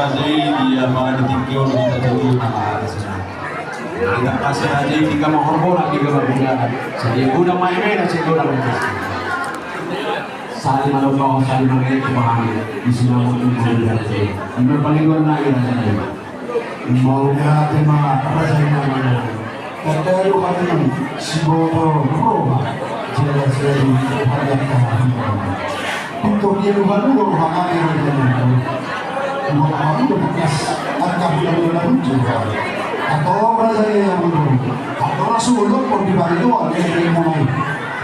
zaidi ya matukio mtatoni ila pasara zaidi kama hormona kama bunga jadi guna main-main aja guna saling menolong saling mengerti pahami di sini mungkin sudah ini paling luar lagi rasanya mau ya tema rasanya mana kata lu kata siboto roba jelas dari hadapan untuk dia luar luar hamil Muhammad bekas akan benar-benar juga atau raja yang menurut atau Rasulullah pun dibagi dua yang mulai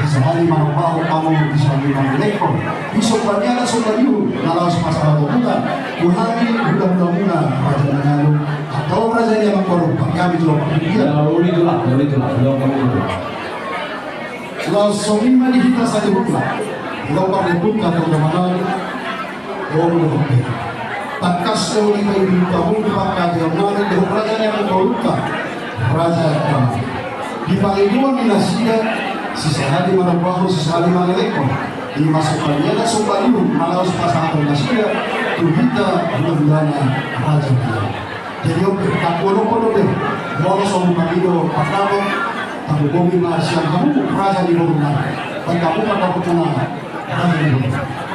sehari manfaat kamu bisa bilang lekor besok banyak ada sobayu kalau masalah bukan Tuhan bulan-bulan raja mengalu atau raja yang mengkorup kami coba dia itulah belum kamu kalau somin mani kita saja bukan kalau pada bukan teman-teman oh takas dari kayu kamu dipakai yang mana dengan raja yang mengkorupkan raja kami di balik dua minasnya sisa hari mana bahu sisa hari mana lekor di masa kalian ada sobayu malah pasang minasnya kita bulan raja kami jadi oke tak bodoh deh mau sombong itu pertama aku bumi masih kamu raja di bawah dan kamu pada punya raja di bawah.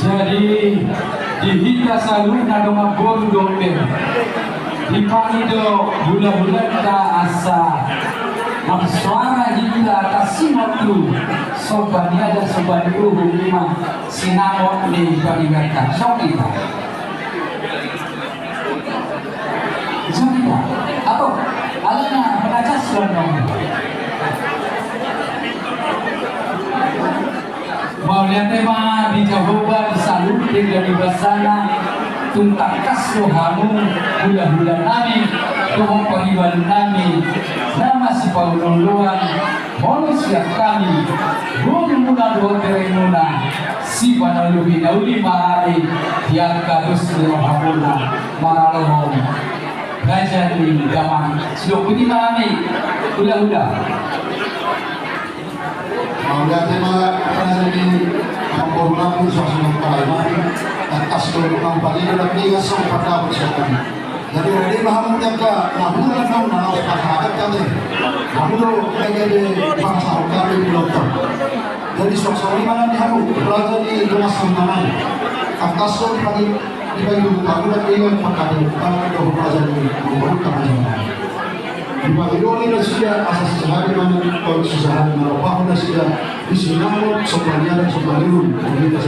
Jadi dihita selalu na dumabon dope di panido bulan-bulan ta asa magsuara hita kasimatu sobania dan sobaniu lima sinamot ni paningatan so kita atau alana penacas dong Maunya tema di Jehovah disalut dengan ibasana tuntakas rohamu bulan-bulan nami tuhong panghiban nami nama si paululuan bonus siap kami bulan muna dua tereng muna si panaluhi nauli mahari yang kadus rohamuna maralohom raja di gaman sudah putih mahami udah Maunya tema ini memperlakukan suasana kalimat atas keluruhan paling dan tiga pada bersama. Jadi hari malam jaga, namun dalam nalar pasangan kami, namun menjadi bangsa kami belum. Jadi suasana mana diharu berada di rumah semalam. Atas pagi di bayu aku dan dengan pakai tangan dan berada di rumah kami. Di Babiloni dan sudah asas sehari mana kalau sehari mana apa sudah di sini namun sebenarnya dan sebenarnya kita